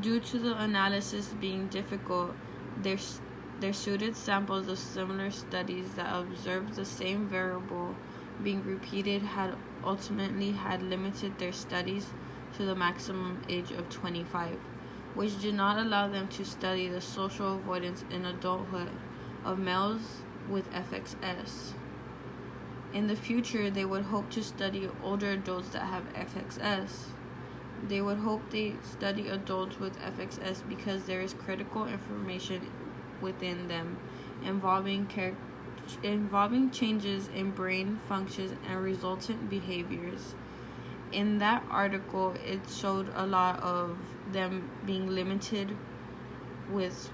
Due to the analysis being difficult, their suited samples of similar studies that observed the same variable being repeated had ultimately limited their studies to the maximum age of 25, which did not allow them to study the social avoidance in adulthood of males with FXS. In the future, they would hope to study older adults that have FXS. They would hope they study adults with FXS because there is critical information within them involving changes in brain functions and resultant behaviors. In that article, it showed a lot of them being limited with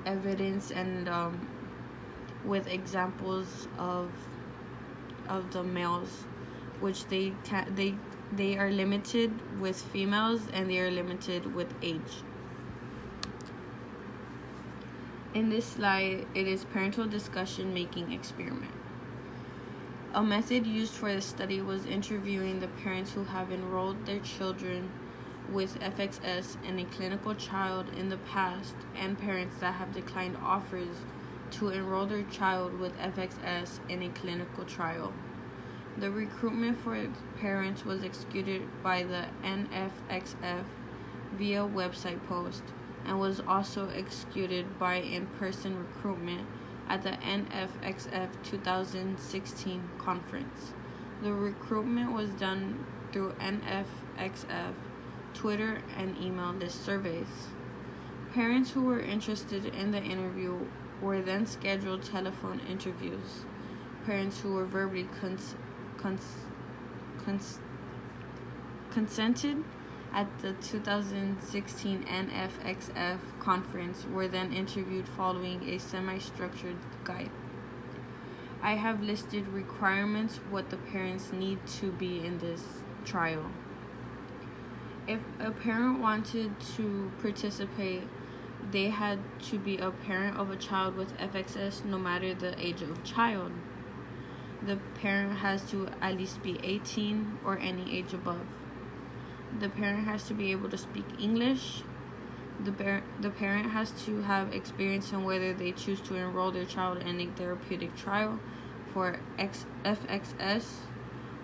evidence and with examples of the males, which they are limited with females and they are limited with age. In this slide, it is parental discussion making experiment. A method used for the study was interviewing the parents who have enrolled their children with FXS in a clinical trial in the past and parents that have declined offers to enroll their child with FXS in a clinical trial. The recruitment for parents was executed by the NFXF via website post and was also executed by in-person recruitment at the NFXF 2016 conference. The recruitment was done through NFXF, Twitter, and email list surveys. Parents who were interested in the interview were then scheduled telephone interviews. Parents who were verbally consented at the 2016 NFXF conference were then interviewed following a semi-structured guide. I have listed requirements what the parents need to be in this trial. If a parent wanted to participate, they had to be a parent of a child with FXS no matter the age of child. The parent has to at least be 18 or any age above. The parent has to be able to speak English. The parent has to have experience in whether they choose to enroll their child in a therapeutic trial for FXS,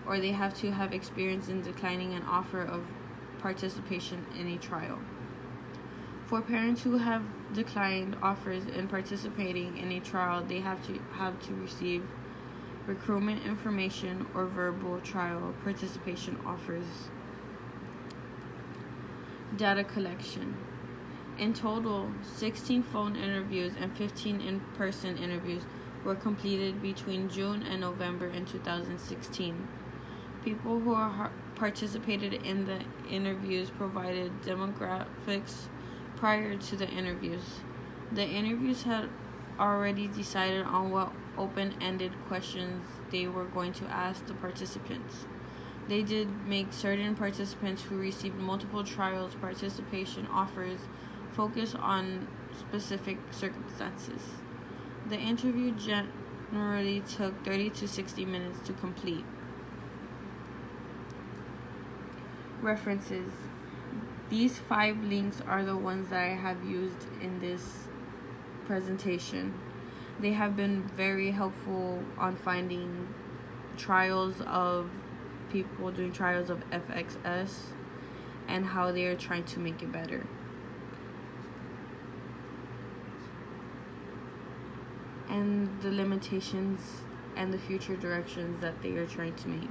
or they have to have experience in declining an offer of participation in a trial. For parents who have declined offers in participating in a trial, they have to receive recruitment information or verbal trial participation offers. Data collection. In total, 16 phone interviews and 15 in-person interviews were completed between June and November in 2016. People who participated in the interviews provided demographics prior to the interviews. The interviews had already decided on what open-ended questions they were going to ask the participants. They did make certain participants who received multiple trials participation offers focus on specific circumstances. The interview generally took 30 to 60 minutes to complete. References. These 5 links are the ones that I have used in this presentation. They have been very helpful on finding trials of people doing trials of FXS and how they are trying to make it better. And the limitations and the future directions that they are trying to make.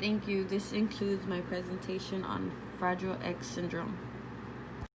Thank you. This includes my presentation on Fragile X syndrome.